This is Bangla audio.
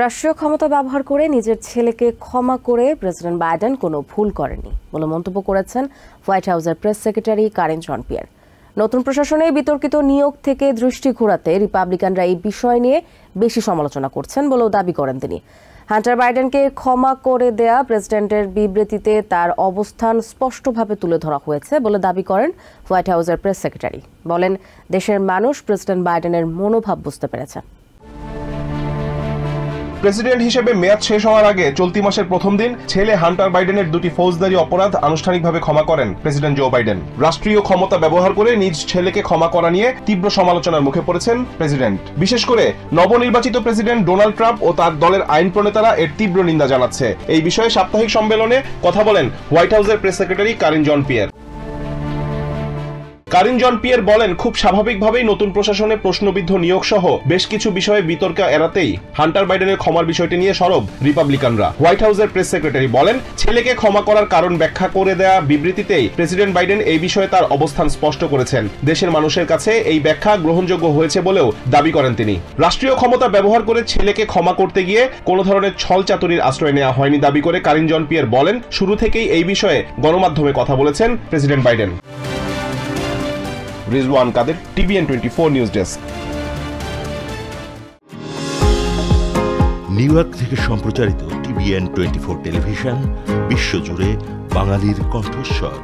রাষ্ট্রীয় ক্ষমতা ব্যবহার করে নিজের ছেলেকে ক্ষমা করে প্রেসিডেন্ট বাইডেন কোনো ভুল করেননি বলে মন্তব্য করেছেন হোয়াইট হাউসের প্রেস সেক্রেটারি কারিন জন পিয়ার। নতুন প্রশাসনে বিতর্কিত নিয়োগ থেকে দৃষ্টি ঘোরাতে রিপাবলিকানরা এই বিষয় নিয়ে বেশি সমালোচনা করছেন বলেও দাবি করেন তিনি। হান্টার বাইডেনকে ক্ষমা করে দেয়া প্রেসিডেন্টের বিবৃতিতে তার অবস্থান স্পষ্টভাবে তুলে ধরা হয়েছে বলে দাবি করেন হোয়াইট হাউসের প্রেস সেক্রেটারি। বলেন, দেশের মানুষ প্রেসিডেন্ট বাইডেনের মনোভাব বুঝতে পেরেছেন। প্রেসিডেন্ট হিসেবে মেয়াদ শেষ হওয়ার আগে চলতি মাসের প্রথম দিন ছেলে হান্টার বাইডেনের দুটি ফৌজদারি অপরাধ আনুষ্ঠানিকভাবে ক্ষমা করেন প্রেসিডেন্ট জো বাইডেন। রাষ্ট্রীয় ক্ষমতা ব্যবহার করে নিজ ছেলেকে ক্ষমা করা নিয়ে তীব্র সমালোচনার মুখে পড়েছেন প্রেসিডেন্ট। বিশেষ করে নবনির্বাচিত প্রেসিডেন্ট ডোনাল্ড ট্রাম্প ও তার দলের আইন প্রণেতারা এর তীব্র নিন্দা জানাচ্ছে। এই বিষয়ে সাপ্তাহিক সম্মেলনে কথা বলেন হোয়াইট হাউসের প্রেস সেক্রেটারি কারিন জন পিয়ার। কারিন জন পিয়ার বলেন, খুব স্বাভাবিকভাবেই নতুন প্রশাসনে প্রশ্নবিদ্ধ নিয়োগ সহ বেশ কিছু বিষয়ে বিতর্ক এড়াতেই হান্টার বাইডেনের ক্ষমার বিষয়টি নিয়ে সরব রিপাবলিকানরা। হোয়াইট হাউসের প্রেস সেক্রেটারি বলেন, ছেলেকে ক্ষমা করার কারণ ব্যাখ্যা করে দেয়া বিবৃতিতেই প্রেসিডেন্ট বাইডেন এই বিষয়ে তার অবস্থান স্পষ্ট করেছেন। দেশের মানুষের কাছে এই ব্যাখ্যা গ্রহণযোগ্য হয়েছে বলেও দাবি করেন তিনি। রাষ্ট্রীয় ক্ষমতা ব্যবহার করে ছেলেকে ক্ষমা করতে গিয়ে কোনো ধরনের ছলচাতুরির আশ্রয় নেওয়া হয়নি দাবি করে কারিন জন পিয়ার বলেন, শুরু থেকেই এই বিষয়ে গণমাধ্যমে কথা বলেছেন প্রেসিডেন্ট বাইডেন। রিজওয়ান কাদের, TVN 24 news desk. New York থেকে সম্প্রচারিত TVN 24 টেলিভিশন বিশ্বজুড়ে বাঙালির কণ্ঠস্বর।